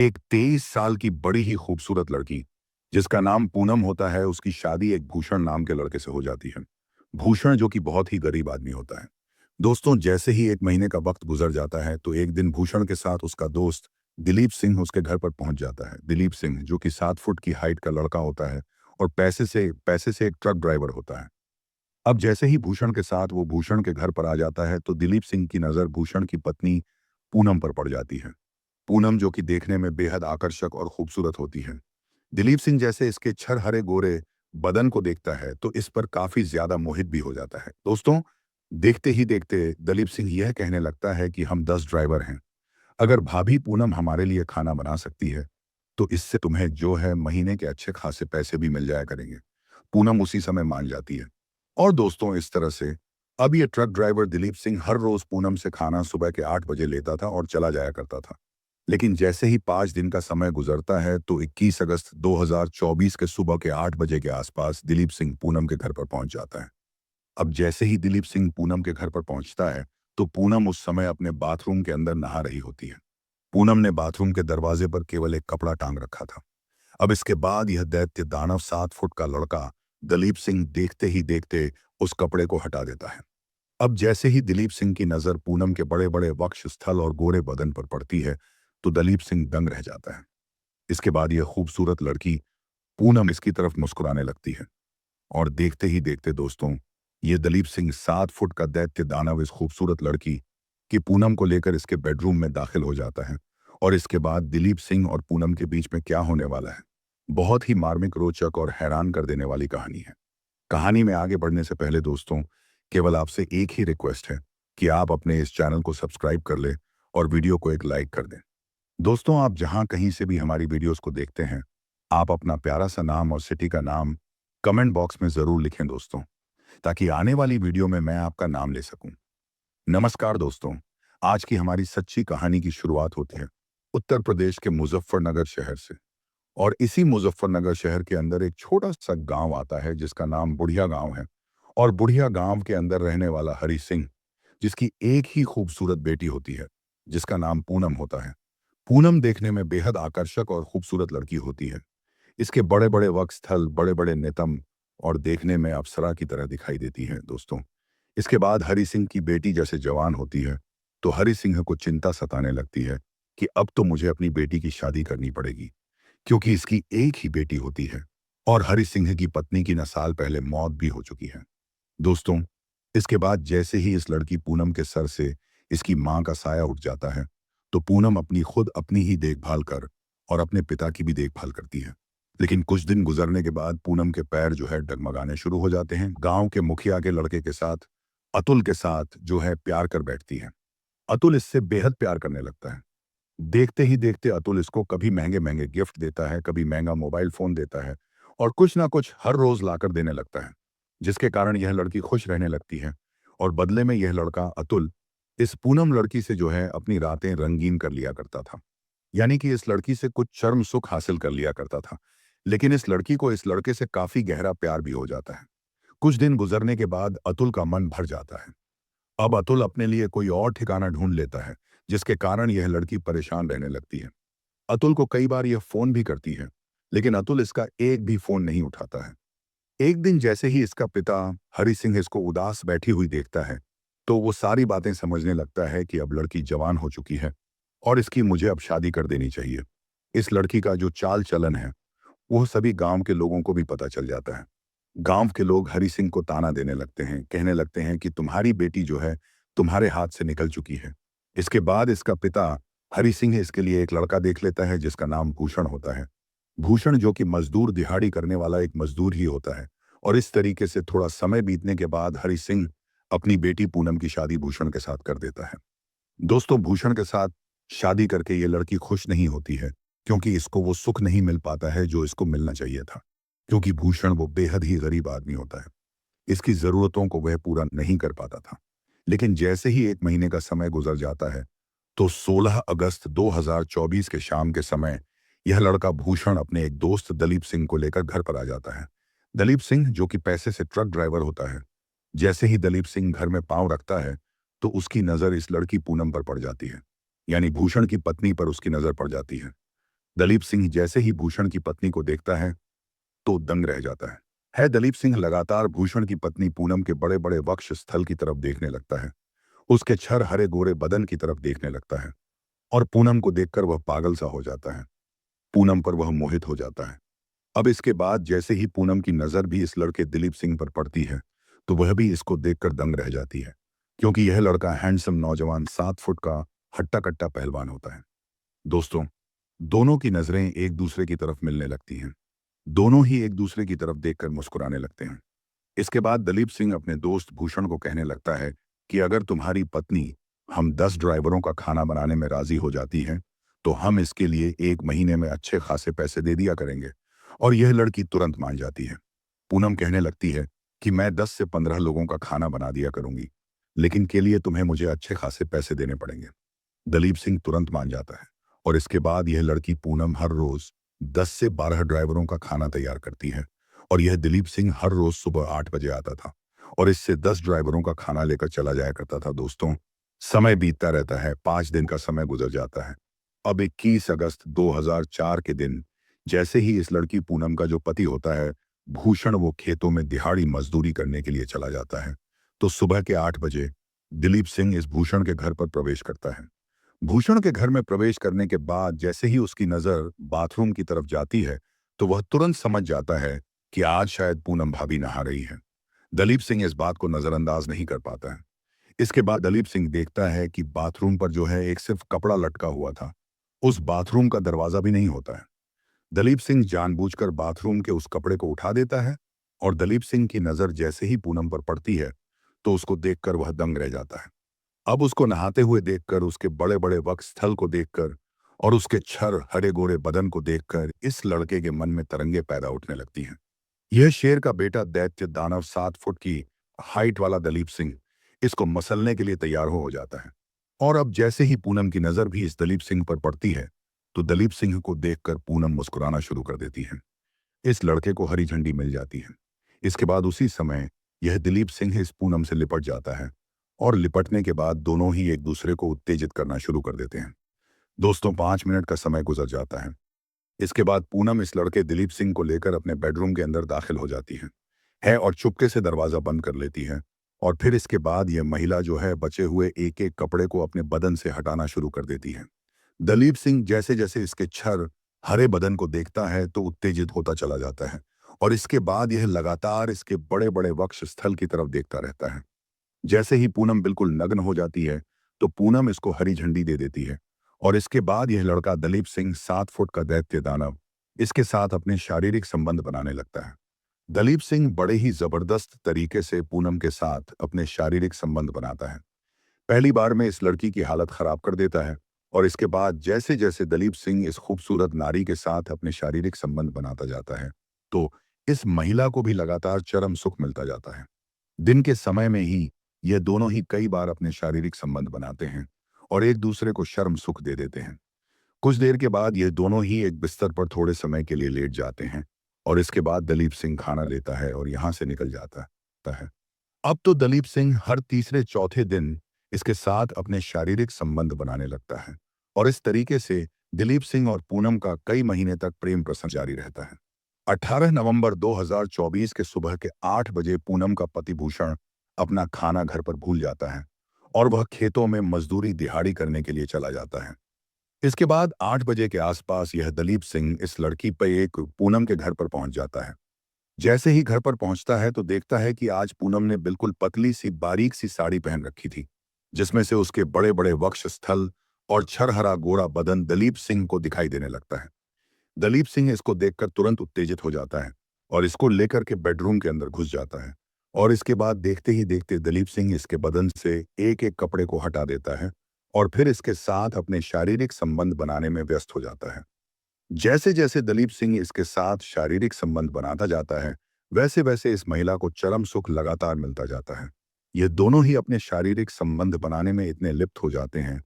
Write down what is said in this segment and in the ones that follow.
एक 23 साल की बड़ी ही खूबसूरत लड़की जिसका नाम पूनम होता है, उसकी शादी एक भूषण नाम के लड़के से हो जाती है। भूषण जो कि बहुत ही गरीब आदमी होता है। दोस्तों, जैसे ही 1 महीने का वक्त गुजर जाता है तो एक दिन भूषण के साथ उसका दोस्त दिलीप सिंह उसके घर पर पहुंच जाता है। दिलीप सिंह जो कि 7 फुट की हाइट का लड़का होता है और पैसे से एक ट्रक ड्राइवर होता है। अब जैसे ही भूषण के साथ वो भूषण के घर पर आ जाता है तो दिलीप सिंह की नज़र भूषण की पत्नी पूनम पर पड़ जाती है। पूनम जो कि देखने में बेहद आकर्षक और खूबसूरत होती है। दिलीप सिंह जैसे इसके छरहरे गोरे बदन को देखता है तो इस पर काफी ज्यादा मोहित भी हो जाता है। दोस्तों, देखते ही देखते दिलीप सिंह यह कहने लगता है कि हम 10 ड्राइवर हैं। अगर भाभी पूनम हमारे लिए खाना बना सकती है तो इससे तुम्हें जो है महीने के अच्छे खासे पैसे भी मिल जाया करेंगे। पूनम उसी समय मान जाती है। और दोस्तों, इस तरह से अब ये ट्रक ड्राइवर दिलीप सिंह हर रोज पूनम से खाना सुबह के 8 बजे लेता था और चला जाया करता था। लेकिन जैसे ही 5 दिन का समय गुजरता है तो 21 अगस्त 2024 के सुबह के 8 बजे के आसपास दिलीप सिंह पूनम के घर पर पहुंच जाता है। अब जैसे ही दिलीप सिंह पूनम के घर पर पहुंचता है तो पूनम उस समय अपने बाथरूम के अंदर नहा रही होती है। पूनम ने बाथरूम के दरवाजे पर केवल एक कपड़ा टांग रखा था। अब इसके बाद यह दैत्य दानव 7 फुट का लड़का दिलीप सिंह देखते ही देखते उस कपड़े को हटा देता है। अब जैसे ही दिलीप सिंह की नजर पूनम के बड़े बड़े वक्ष स्थल और गोरे बदन पर पड़ती है तो दिलीप सिंह दंग रह जाता है। इसके बाद यह खूबसूरत लड़की पूनम इसकी तरफ मुस्कुराने लगती है। और देखते ही देखते दोस्तों, ये दिलीप सिंह 7 फुट का दैत्य दानव इस खूबसूरत लड़की की पूनम को लेकर इसके बेडरूम में दाखिल हो जाता है। और इसके बाद दिलीप सिंह और पूनम के बीच में क्या होने वाला है, बहुत ही मार्मिक, रोचक और हैरान कर देने वाली कहानी है। कहानी में आगे बढ़ने से पहले दोस्तों, केवल आपसे एक ही रिक्वेस्ट है कि आप अपने इस चैनल को सब्सक्राइब कर लें और वीडियो को एक लाइक कर दें। दोस्तों, आप जहां कहीं से भी हमारी वीडियोस को देखते हैं, आप अपना प्यारा सा नाम और सिटी का नाम कमेंट बॉक्स में ज़रूर लिखें दोस्तों, ताकि आने वाली वीडियो में मैं आपका नाम ले सकूं। नमस्कार दोस्तों, आज की हमारी सच्ची कहानी की शुरुआत होती है उत्तर प्रदेश के मुजफ्फरनगर शहर से। और इसी मुजफ्फरनगर शहर के अंदर एक छोटा सा गांव आता है जिसका नाम बुढ़िया गांव है। और बुढ़िया गांव के अंदर रहने वाला हरि सिंह, जिसकी एक ही खूबसूरत बेटी होती है जिसका नाम पूनम होता है। पूनम देखने में बेहद आकर्षक और खूबसूरत लड़की होती है। इसके बड़े बड़े वक्षस्थल, बड़े बड़े नितंब और देखने में अप्सरा की तरह दिखाई देती है दोस्तों। इसके बाद हरि सिंह की बेटी जैसे जवान होती है तो हरि सिंह को चिंता सताने लगती है कि अब तो मुझे अपनी बेटी की शादी करनी पड़ेगी, क्योंकि इसकी एक ही बेटी होती है और हरि सिंह की पत्नी की न साल पहले मौत भी हो चुकी है। दोस्तों, इसके बाद जैसे ही इस लड़की पूनम के सर से इसकी मां का साया उठ जाता है तो पूनम अपनी ही देखभाल कर और अपने पिता की भी देखभाल करती है। लेकिन कुछ दिन गुजरने के बाद पूनम के पैर जो है डगमगाने शुरू हो जाते हैं। गांव के मुखिया के लड़के के साथ, अतुल के साथ जो है प्यार कर बैठती है। अतुल इससे बेहद प्यार करने लगता है। देखते ही देखते अतुल इसको कभी महंगे महंगे गिफ्ट देता है, कभी महंगा मोबाइल फोन देता है और कुछ ना कुछ हर रोज लाकर देने लगता है, जिसके कारण यह लड़की खुश रहने लगती है। और बदले में यह लड़का अतुल इस पूनम लड़की से जो है अपनी रातें रंगीन कर लिया करता था। यानी कि इस लड़की से कुछ चर्म सुख हासिल कर लिया करता था। लेकिन इस लड़की को इस लड़के से काफी गहरा प्यार भी हो जाता है। कुछ दिन गुजरने के बाद अतुल का मन भर जाता है। अब अतुल अपने लिए कोई और ठिकाना ढूंढ लेता है, जिसके कारण यह लड़की परेशान रहने लगती है। अतुल को कई बार यह फोन भी करती है, लेकिन अतुल इसका एक भी फोन नहीं उठाता है। एक दिन जैसे ही इसका पिता हरि सिंह इसको उदास बैठी हुई देखता है तो वो सारी बातें समझने लगता है कि अब लड़की जवान हो चुकी है और इसकी मुझे अब शादी कर देनी चाहिए। इस लड़की का जो चाल चलन है वो सभी गांव के लोगों को भी पता चल जाता है। गांव के लोग हरि सिंह को ताना देने लगते हैं, कहने लगते हैं कि तुम्हारी बेटी जो है तुम्हारे हाथ से निकल चुकी है। इसके बाद इसका पिता हरि सिंह इसके लिए एक लड़का देख लेता है जिसका नाम भूषण होता है। भूषण जो कि मजदूर दिहाड़ी करने वाला एक मजदूर ही होता है। और इस तरीके से थोड़ा समय बीतने के बाद हरि सिंह अपनी बेटी पूनम की शादी भूषण के साथ कर देता है। दोस्तों, भूषण के साथ शादी करके ये लड़की खुश नहीं होती है, क्योंकि इसको वो सुख नहीं मिल पाता है जो इसको मिलना चाहिए था। क्योंकि भूषण वो बेहद ही गरीब आदमी होता है, इसकी जरूरतों को वह पूरा नहीं कर पाता था। लेकिन जैसे ही 1 महीने का समय गुजर जाता है तो 16 अगस्त 2024 के शाम के समय यह लड़का भूषण अपने एक दोस्त दलीप सिंह को लेकर घर पर आ जाता है। दलीप सिंह जो कि पैसे से ट्रक ड्राइवर होता है। जैसे ही दलीप सिंह घर में पांव रखता है तो उसकी नजर इस लड़की पूनम पर पड़ जाती है, यानी भूषण की पत्नी पर उसकी नजर पड़ जाती है। दलीप सिंह जैसे ही भूषण की पत्नी को देखता है तो दंग रह जाता है। दलीप सिंह लगातार भूषण की पत्नी पूनम के बड़े बड़े वक्ष स्थल की तरफ देखने लगता है, उसके छर हरे गोरे बदन की तरफ देखने लगता है और पूनम को देखकर वह पागल सा हो जाता है। पूनम पर वह मोहित हो जाता है। अब इसके बाद जैसे ही पूनम की नजर भी इस लड़के दिलीप सिंह पर पड़ती है तो वह भी इसको देखकर दंग रह जाती है, क्योंकि यह लड़का हैंडसम नौजवान 7 फुट का हट्टा कट्टा पहलवान होता है। दोस्तों, दोनों की नजरें एक दूसरे की तरफ मिलने लगती हैं। दोनों ही एक दूसरे की तरफ देखकर मुस्कुराने लगते हैं। इसके बाद दलीप सिंह अपने दोस्त भूषण को कहने लगता है कि अगर तुम्हारी पत्नी हम 10 ड्राइवरों का खाना बनाने में राजी हो जाती है तो हम इसके लिए 1 महीने में अच्छे खासे पैसे दे दिया करेंगे। और यह लड़की तुरंत मान जाती है। पूनम कहने लगती है कि मैं 10 से 15 लोगों का खाना बना दिया करूंगी, लेकिन के लिए तुम्हें मुझे अच्छे खासे पैसे देने पड़ेंगे। दलीप सिंह तुरंत मान जाता है और इसके बाद यह लड़की पूनम हर रोज 10 से 12 ड्राइवरों का खाना तैयार करती है और यह दिलीप सिंह हर रोज सुबह 8 बजे आता था और इससे 10 ड्राइवरों का खाना लेकर चला जाया करता था। दोस्तों, समय बीतता रहता है, 5 दिन का समय गुजर जाता है। अब 21 अगस्त 2004 के दिन जैसे ही इस लड़की पूनम का जो पति होता है भूषण, वो खेतों में दिहाड़ी मजदूरी करने के लिए चला जाता है, तो सुबह के 8 बजे दिलीप सिंह इस भूषण के घर पर प्रवेश करता है। भूषण के घर में प्रवेश करने के बाद जैसे ही उसकी नजर बाथरूम की तरफ जाती है तो वह तुरंत समझ जाता है कि आज शायद पूनम भाभी नहा रही है। दलीप सिंह इस बात को नजरअंदाज नहीं कर पाता है। इसके बाद दलीप सिंह देखता है कि बाथरूम पर जो है एक सिर्फ कपड़ा लटका हुआ था, उस बाथरूम का दरवाजा भी नहीं होता है। दलीप सिंह जानबूझकर बाथरूम के उस कपड़े को उठा देता है और दलीप सिंह की नजर जैसे ही पूनम पर पड़ती है तो उसको देखकर वह दंग रह जाता है। अब उसको नहाते हुए देखकर, उसके बड़े बड़े वक्ष स्थल को देखकर और उसके छर हरे गोरे बदन को देखकर इस लड़के के मन में तरंगे पैदा उठने लगती हैं। यह शेर का बेटा दैत्य दानव 7 फुट की हाइट वाला दलीप सिंह इसको मसलने के लिए तैयार हो जाता है। और अब जैसे ही पूनम की नजर भी इस दलीप सिंह पर पड़ती है तो दलीप सिंह को देखकर पूनम मुस्कुराना शुरू कर देती है। इस लड़के को हरी झंडी मिल जाती है। इसके बाद उसी समय यह दिलीप सिंह इस पूनम से लिपट जाता है और लिपटने के बाद दोनों ही एक दूसरे को उत्तेजित करना शुरू कर देते हैं। दोस्तों, 5 मिनट का समय गुजर जाता है। इसके बाद पूनम इस लड़के दिलीप सिंह को लेकर अपने बेडरूम के अंदर दाखिल हो जाती है और चुपके से दरवाजा बंद कर लेती है। और फिर इसके बाद यह महिला जो है बचे हुए एक एक कपड़े को अपने बदन से हटाना शुरू कर देती है। दलीप सिंह जैसे जैसे इसके छर हरे बदन को देखता है तो उत्तेजित होता चला जाता है और इसके बाद यह लगातार इसके बड़े बड़े वक्ष स्थल की तरफ देखता रहता है। जैसे ही पूनम बिल्कुल नग्न हो जाती है तो पूनम इसको हरी झंडी दे देती है और इसके बाद यह लड़का दलीप सिंह 7 फुट का दैत्य दानव इसके साथ अपने शारीरिक संबंध बनाने लगता है। दलीप सिंह बड़े ही जबरदस्त तरीके से पूनम के साथ अपने शारीरिक संबंध बनाता है। पहली बार में इस लड़की की हालत खराब कर देता है और इसके बाद जैसे जैसे दलीप सिंह इस खूबसूरत नारी के साथ अपने शारीरिक संबंध बनाता जाता है तो इस महिला को भी लगातार चरम सुख मिलता जाता है। दिन के समय में ही ये दोनों ही कई बार अपने शारीरिक संबंध बनाते हैं और एक दूसरे को शर्म सुख दे देते हैं। कुछ देर के बाद ये दोनों ही एक बिस्तर पर थोड़े समय के लिए लेट जाते हैं और इसके बाद दलीप सिंह खाना लेता है और यहाँ से निकल जाता है। अब तो दलीप सिंह हर तीसरे चौथे दिन इसके साथ अपने शारीरिक संबंध बनाने लगता है और इस तरीके से दिलीप सिंह और पूनम का कई महीने तक प्रेम प्रसंग जारी रहता है। 18 नवंबर 2024 के सुबह के 8 बजे पूनम का पति भूषण अपना खाना घर पर भूल जाता है और वह खेतों में मजदूरी दिहाड़ी करने के लिए चला जाता है। इसके बाद 8 बजे के आसपास यह दलीप सिंह इस लड़की पर एक पूनम के घर पर पहुंच जाता है। जैसे ही घर पर पहुंचता है तो देखता है कि आज पूनम ने बिल्कुल पतली सी बारीक सी साड़ी पहन रखी थी, जिसमें से उसके बड़े बड़े वक्ष स्थल और छरहरा गोरा बदन दलीप सिंह को दिखाई देने लगता है। दलीप सिंह इसको देखकर तुरंत उत्तेजित हो जाता है और इसको लेकर के बेडरूम के अंदर घुस जाता है और इसके बाद देखते ही देखते दलीप सिंह इसके बदन से एक एक कपड़े को हटा देता है और फिर इसके साथ अपने शारीरिक संबंध बनाने में व्यस्त हो जाता है। जैसे जैसे दलीप सिंह इसके साथ शारीरिक संबंध बनाता जाता है वैसे वैसे इस महिला को चरम सुख लगातार मिलता जाता है। ये दोनों ही अपने शारीरिक संबंध बनाने में इतने लिप्त हो जाते हैं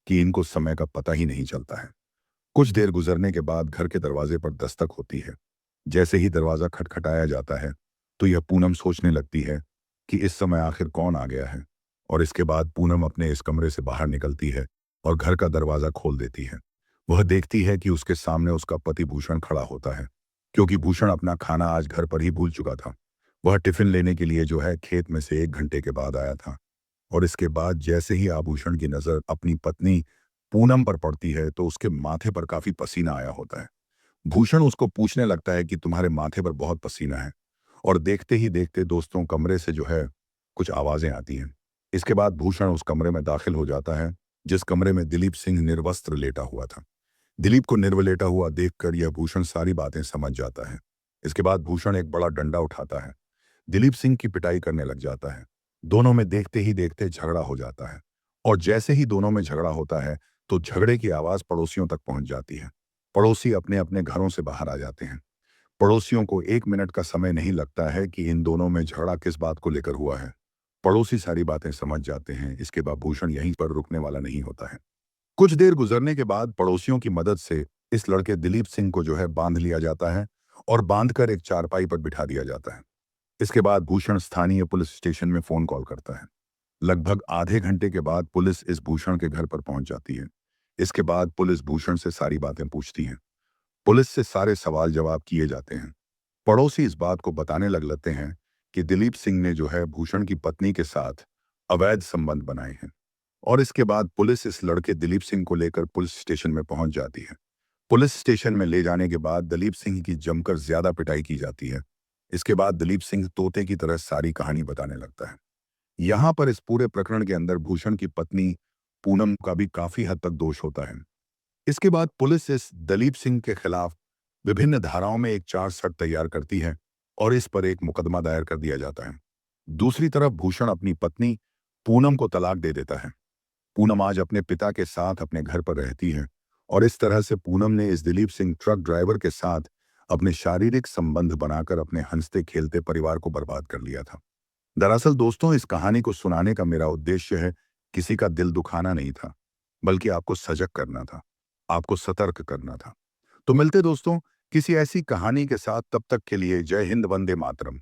कि इनको समय का पता ही नहीं चलता है। कुछ देर गुजरने के बाद घर के दरवाजे पर दस्तक होती है। जैसे ही दरवाजा खटखटाया जाता है तो यह पूनम सोचने लगती है कि इस समय आखिर कौन आ गया है और इसके बाद पूनम अपने इस कमरे से बाहर निकलती है और घर का दरवाजा खोल देती है। वह देखती है कि उसके सामने उसका पति भूषण खड़ा होता है, क्योंकि भूषण अपना खाना आज घर पर ही भूल चुका था। वह टिफिन लेने के लिए जो है खेत में से 1 घंटे के बाद आया था। और इसके बाद जैसे ही आभूषण की नजर अपनी पत्नी पूनम पर पड़ती है तो उसके माथे पर काफी पसीना आया होता है। भूषण उसको पूछने लगता है कि तुम्हारे माथे पर बहुत पसीना है। और देखते ही देखते दोस्तों कमरे से जो है कुछ आवाजें आती हैं। इसके बाद भूषण उस कमरे में दाखिल हो जाता है जिस कमरे में दिलीप सिंह निर्वस्त्र लेटा हुआ था। दिलीप को निर्वलेटा हुआ देखकर यह भूषण सारी बातें समझ जाता है। इसके बाद भूषण एक बड़ा डंडा उठाता है, दिलीप सिंह की पिटाई करने लग जाता है। दोनों में देखते ही देखते झगड़ा हो जाता है। और जैसे ही दोनों में झगड़ा होता है तो झगड़े की आवाज पड़ोसियों तक पहुंच जाती है। पड़ोसी अपने अपने घरों से बाहर आ जाते हैं। पड़ोसियों को 1 मिनट का समय नहीं लगता है कि इन दोनों में झगड़ा किस बात को लेकर हुआ है। पड़ोसी सारी बातें समझ जाते हैं। इसके बाद भूषण यहीं पर रुकने वाला नहीं होता है। कुछ देर गुजरने के बाद पड़ोसियों की मदद से इस लड़के दिलीप सिंह को जो है बांध लिया जाता है और बांधकर एक चारपाई पर बिठा दिया जाता है। इसके बाद भूषण स्थानीय पुलिस स्टेशन में फोन कॉल करता है। लगभग आधे घंटे के बाद पुलिस इस भूषण के घर पर पहुंच जाती है। इसके बाद पुलिस भूषण से सारी बातें पूछती है। पुलिस से सारे सवाल जवाब किए जाते हैं। पड़ोसी इस बात को बताने लग लेते हैं कि दिलीप सिंह ने जो है भूषण की पत्नी के साथ अवैध संबंध बनाए हैं। और इसके बाद पुलिस इस लड़के दिलीप सिंह को लेकर पुलिस स्टेशन में पहुंच जाती है। पुलिस स्टेशन में ले जाने के बाद दिलीप सिंह की जमकर ज्यादा पिटाई की जाती है। इसके बाद दिलीप सिंह तोते की तरह सारी कहानी बताने लगता है। यहाँ पर इस पूरे प्रकरण के अंदर भूषण की पत्नी पूनम का भी काफी हद तक दोष होता है। इसके बाद पुलिस इस दलीप सिंह के खिलाफ विभिन्न धाराओं में एक चार्जशीट तैयार करती है और इस पर एक मुकदमा दायर कर दिया जाता है। दूसरी तरफ भूषण अपनी पत्नी पूनम को तलाक दे देता है। पूनम आज अपने पिता के साथ अपने घर पर रहती है। और इस तरह से पूनम ने इस दिलीप सिंह ट्रक ड्राइवर के साथ अपने शारीरिक संबंध बनाकर अपने हंसते खेलते परिवार को बर्बाद कर लिया था। दरअसल दोस्तों इस कहानी को सुनाने का मेरा उद्देश्य है किसी का दिल दुखाना नहीं था, बल्कि आपको सजग करना था, आपको सतर्क करना था। तो मिलते दोस्तों किसी ऐसी कहानी के साथ, तब तक के लिए जय हिंद, वंदे मातरम।